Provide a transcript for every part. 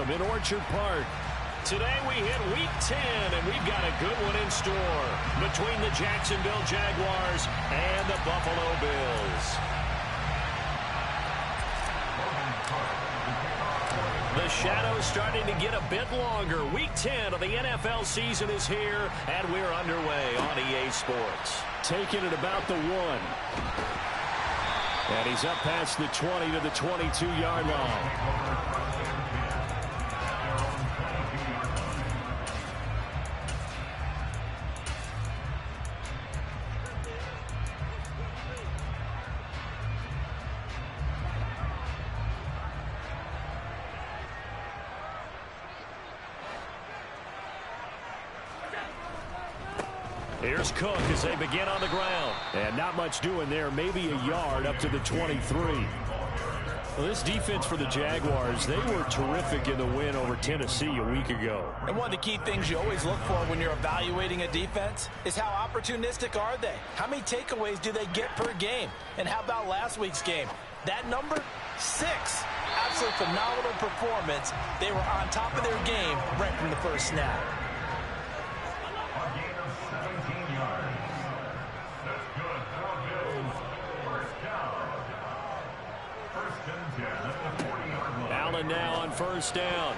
Stadium in Orchard Park. Today we hit Week 10, and we've got a good one in store between the Jacksonville Jaguars and the Buffalo Bills. The shadow's starting to get a bit longer. Week 10 of the NFL season is here, and we're underway on EA Sports. Taking it about the 1. And he's up past the 20 to the 22-yard line. Here's Cook as they begin on the ground. And not much doing there. Maybe a yard up to the 23. Well, this defense for the Jaguars, they were terrific in the win over Tennessee a week ago. And one of the key things you always look for when you're evaluating a defense is how opportunistic are they? How many takeaways do they get per game? And how about last week's game? That number, 6. Absolutely phenomenal performance. They were on top of their game right from the first snap. Allen now on first down.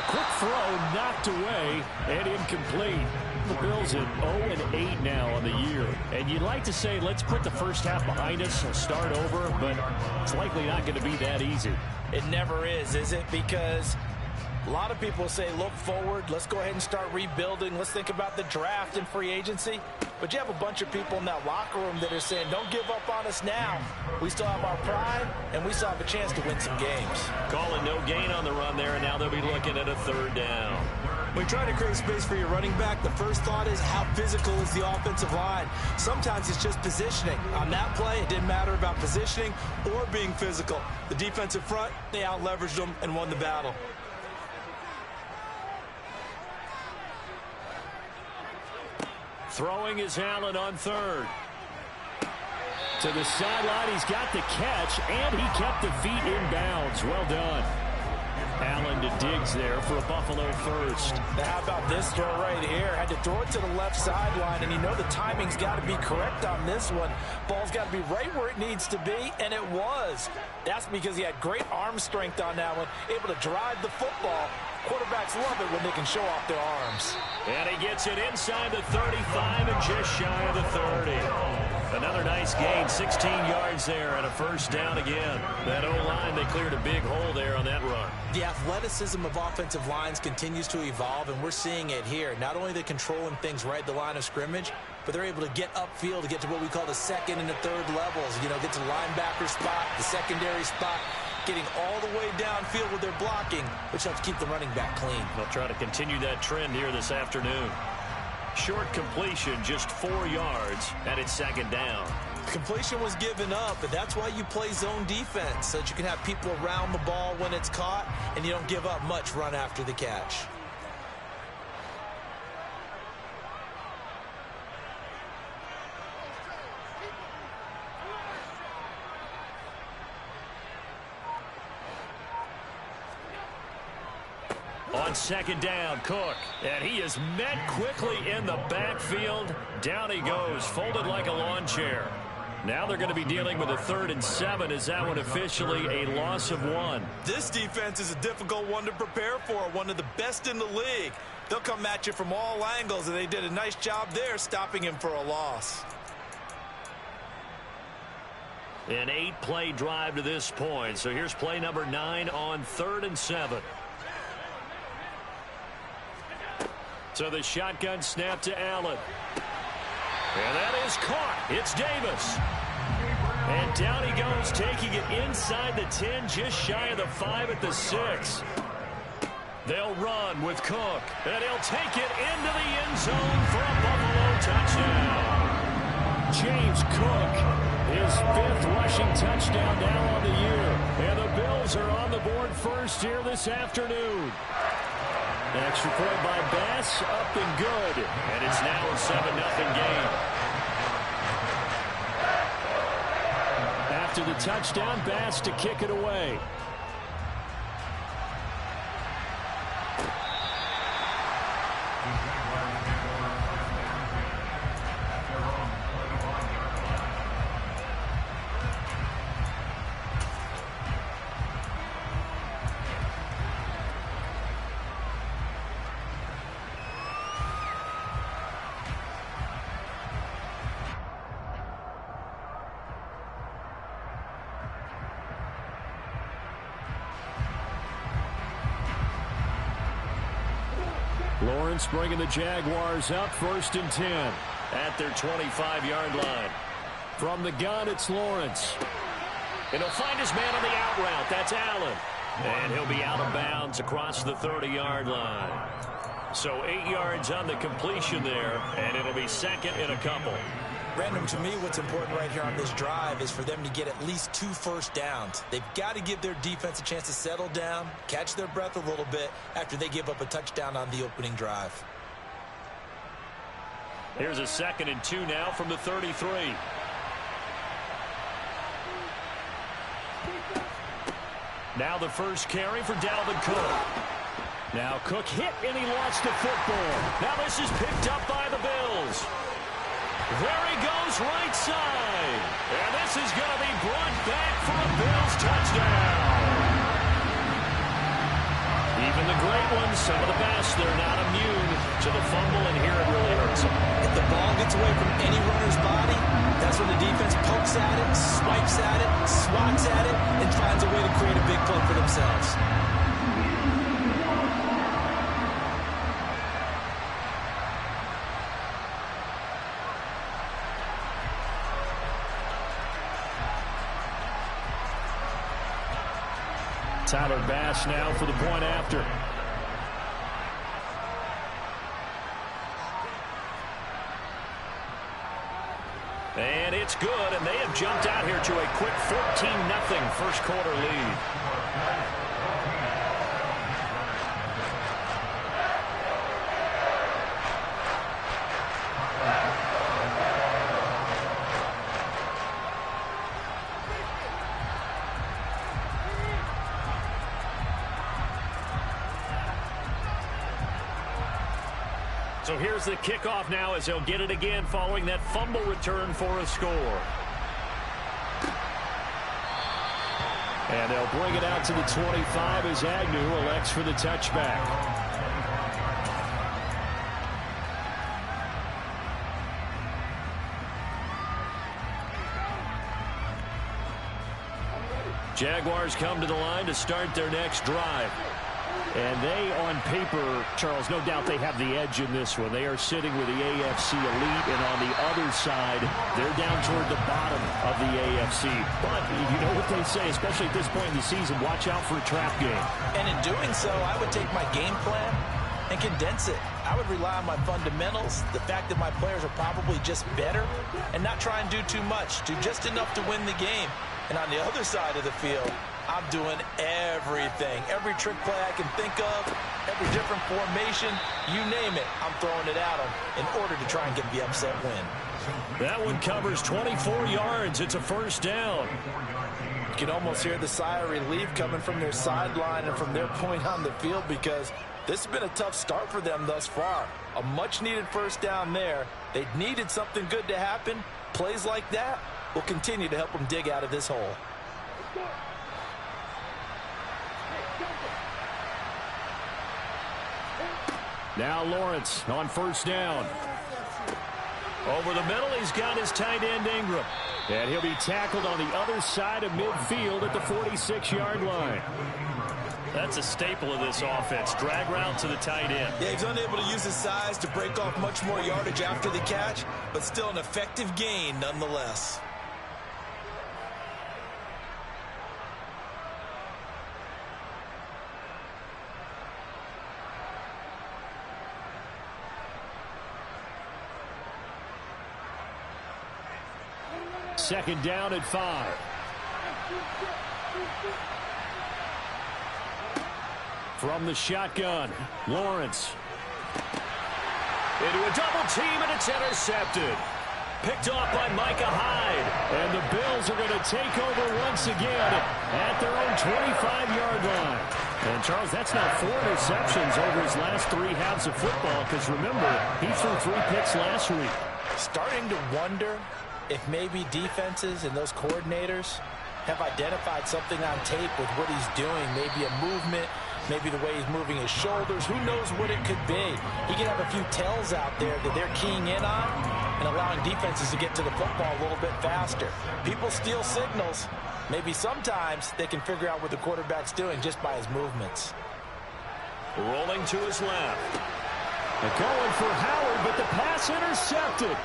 Quick throw knocked away and incomplete. The Bills at 0-8 now on the year. And you'd like to say, let's put the first half behind us and start over, but it's likely not going to be that easy. It never is it? Because a lot of people say, look forward, let's go ahead and start rebuilding, let's think about the draft and free agency. But you have a bunch of people in that locker room that are saying, don't give up on us now. We still have our pride, and we still have a chance to win some games. Calling no gain on the run there, and now they'll be looking at a third down. When you try to create space for your running back, the first thought is how physical is the offensive line. Sometimes it's just positioning. On that play, it didn't matter about positioning or being physical. The defensive front, they out-leveraged them and won the battle. Throwing is Allen on third. To the sideline, he's got the catch, and he kept the feet in bounds. Well done. Allen to Diggs there for a Buffalo first. Now how about this throw right here? Had to throw it to the left sideline, and you know the timing's got to be correct on this one. Ball's got to be right where it needs to be, and it was. That's because he had great arm strength on that one, able to drive the football. Quarterbacks love it when they can show off their arms. And he gets it inside the 35 and just shy of the 30. Another nice gain, 16 yards there and a first down again. That O-line, they cleared a big hole there on that run. The athleticism of offensive lines continues to evolve, and we're seeing it here. Not only are they controlling things right at the line of scrimmage, but they're able to get upfield to get to what we call the second and the third levels. You know, get to the linebacker spot, the secondary spot, getting all the way downfield with their blocking, which helps keep the running back clean. They'll try to continue that trend here this afternoon. Short completion, just 4 yards, and it's second down. Completion was given up, but that's why you play zone defense, so that you can have people around the ball when it's caught, and you don't give up much run after the catch. On second down, Cook, and he is met quickly in the backfield. Down he goes, folded like a lawn chair. Now they're going to be dealing with a 3rd and 7. Is that one officially a loss of 1? This defense is a difficult one to prepare for, one of the best in the league. They'll come at you from all angles, and they did a nice job there stopping him for a loss. An 8-play drive to this point. So here's play number 9 on 3rd and 7. So the shotgun snap to Allen. And that is caught. It's Davis. And down he goes, taking it inside the 10, just shy of the 5 at the 6. They'll run with Cook. And he'll take it into the end zone for a Buffalo touchdown. James Cook, his 5th rushing touchdown now on the year. And the Bills are on the board first here this afternoon. Extra point by Bass, up and good. And it's now a 7-0 game. After the touchdown, Bass to kick it away. Lawrence bringing the Jaguars up 1st and 10 at their 25-yard line. From the gun, it's Lawrence. And he'll find his man on the out route. That's Allen. And he'll be out of bounds across the 30-yard line. So 8 yards on the completion there, and it'll be 2nd and a couple. Random, to me, what's important right here on this drive is for them to get at least 2 first downs. They've got to give their defense a chance to settle down, catch their breath a little bit after they give up a touchdown on the opening drive. Here's a 2nd and 2 now from the 33. Now the first carry for Dalvin Cook. Now Cook hit and he lost the football. Now this is picked up by the Bills. There he goes right side. And this is going to be brought back for a Bills touchdown. Even the great ones, some of the best, they're not immune to the fumble, and here it really hurts them. If the ball gets away from any runner's body, that's when the defense pokes at it, swipes at it, swats at it, and finds a way to create a big play for themselves. Tyler Bass now for the point after. And it's good, and they have jumped out here to a quick 14-0 first quarter lead. So here's the kickoff now as he'll get it again following that fumble return for a score. And they'll bring it out to the 25 as Agnew elects for the touchback. Jaguars come to the line to start their next drive. And they, on paper, Charles, no doubt they have the edge in this one. They are sitting with the AFC elite, and on the other side, they're down toward the bottom of the AFC. But you know what they say, especially at this point in the season, watch out for a trap game. And in doing so, I would take my game plan and condense it. I would rely on my fundamentals, the fact that my players are probably just better, and not try and do too much, do just enough to win the game. And on the other side of the field, I'm doing everything. Every trick play I can think of, every different formation, you name it, I'm throwing it at them in order to try and get the upset win. That one covers 24 yards. It's a first down. You can almost hear the sigh of relief coming from their sideline and from their point on the field, because this has been a tough start for them thus far. A much-needed first down there. They needed something good to happen. Plays like that will continue to help them dig out of this hole. Now Lawrence on first down. Over the middle, he's got his tight end Ingram. And he'll be tackled on the other side of midfield at the 46-yard line. That's a staple of this offense. Drag route to the tight end. Yeah, he's unable to use his size to break off much more yardage after the catch, but still an effective gain nonetheless. Second down at 5. From the shotgun, Lawrence. Into a double team, and it's intercepted. Picked off by Micah Hyde. And the Bills are going to take over once again at their own 25-yard line. And, Charles, that's now 4 interceptions over his last 3 halves of football, because, remember, he threw 3 picks last week. Starting to wonder if maybe defenses and those coordinators have identified something on tape with what he's doing. Maybe a movement, maybe the way he's moving his shoulders. Who knows what it could be? He could have a few tells out there that they're keying in on and allowing defenses to get to the football a little bit faster. People steal signals. Maybe sometimes they can figure out what the quarterback's doing just by his movements. Rolling to his left. They're going for Howard, but the pass intercepted.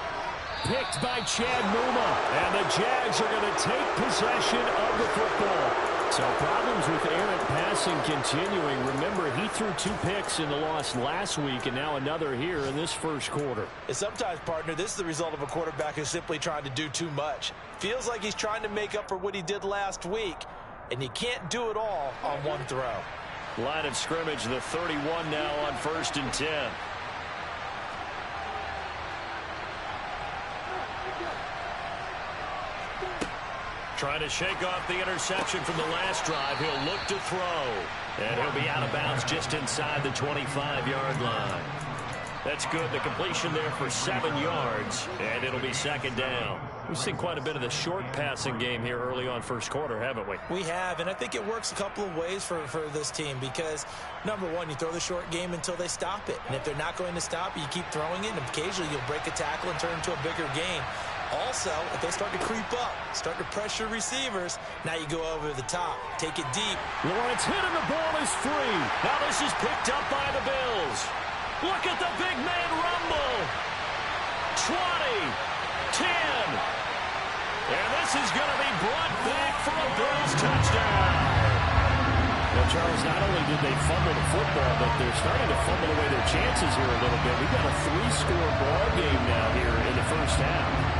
Picked by Chad Muma. And the Jags are going to take possession of the football. So problems with errant passing continuing. Remember, he threw 2 picks in the loss last week, and now another here in this first quarter. And sometimes, partner, this is the result of a quarterback who's simply trying to do too much. Feels like he's trying to make up for what he did last week, and he can't do it all on one throw. Line of scrimmage, the 31 now on 1st and 10. Trying to shake off the interception from the last drive. He'll look to throw. And he'll be out of bounds just inside the 25-yard line. That's good. The completion there for 7 yards. And it'll be 2nd down. We've seen quite a bit of the short passing game here early on first quarter, haven't we? We have, and I think it works a couple of ways for this team because, number one, you throw the short game until they stop it. And if they're not going to stop it, you keep throwing it, and occasionally you'll break a tackle and turn it into a bigger game. Also, if they start to creep up, start to pressure receivers, now you go over the top, take it deep. Lawrence hit and the ball is free. Now this is picked up by the Bills. Look at the big man rumble. 20, 10. And this is going to be brought back for a Bills touchdown. Well, Charles, not only did they fumble the football, but they're starting to fumble away their chances here a little bit. We've got a 3-score ball game now here in the first half.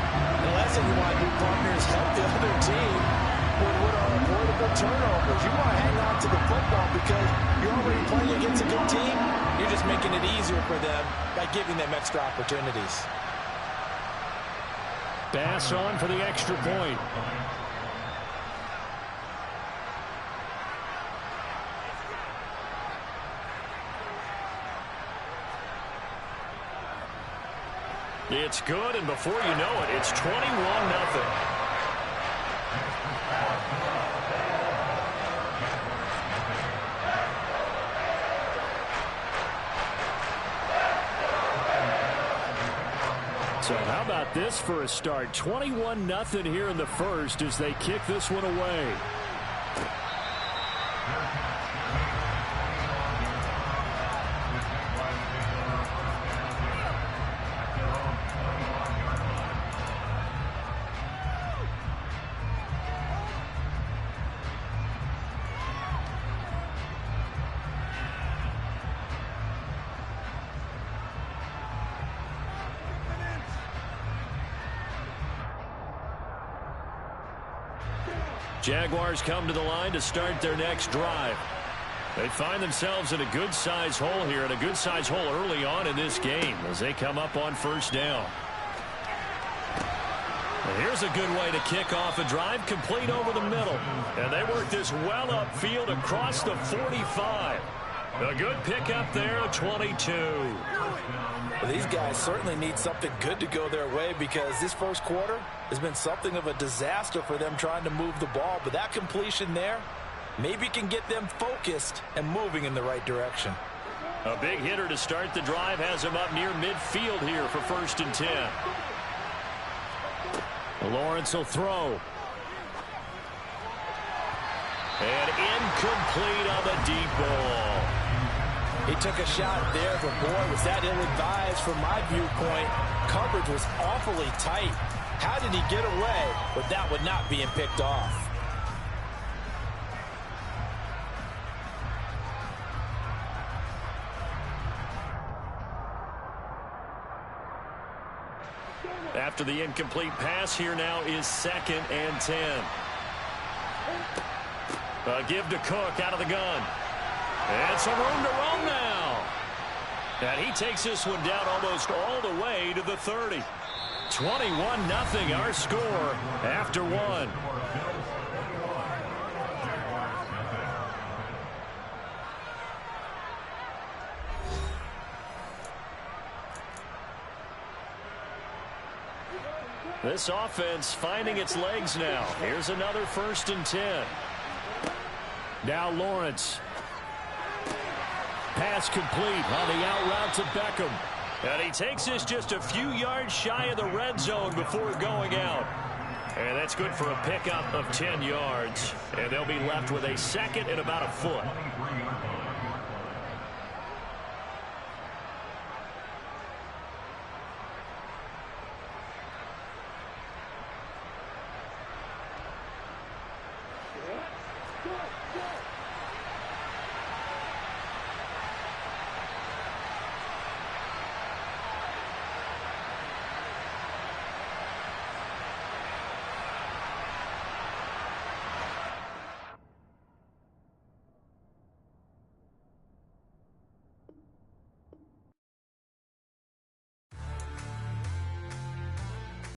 The last thing you want to do, partner, is help the other team with what are avoidable turnovers. You want to hang on to the football because you're already playing against a good team. You're just making it easier for them by giving them extra opportunities. Bass on for the extra point. It's good, and before you know it, it's 21-0. So how about this for a start? 21-0 here in the first as they kick this one away. Jaguars come to the line to start their next drive. They find themselves in a good-sized hole here, and a good-sized hole early on in this game as they come up on 1st down. And here's a good way to kick off a drive, complete over the middle. And they work this well upfield across the 45. A good pickup there, 22. Well, these guys certainly need something good to go their way because this first quarter has been something of a disaster for them trying to move the ball. But that completion there maybe can get them focused and moving in the right direction. A big hitter to start the drive has him up near midfield here for 1st and 10. Lawrence will throw. And incomplete on the deep ball. He took a shot there, but boy, was that ill-advised from my viewpoint. Coverage was awfully tight. How did he get away with that one not being picked off? After the incomplete pass, here now is 2nd and 10. A give to Cook out of the gun. And some room to roam now. And he takes this one down almost all the way to the 30. 21-0 our score after 1. This offense finding its legs now. Here's another 1st and 10. Now Lawrence. Pass complete on the out route to Beckham. And he takes this just a few yards shy of the red zone before going out. And that's good for a pickup of 10 yards. And they'll be left with a 2nd and about a foot.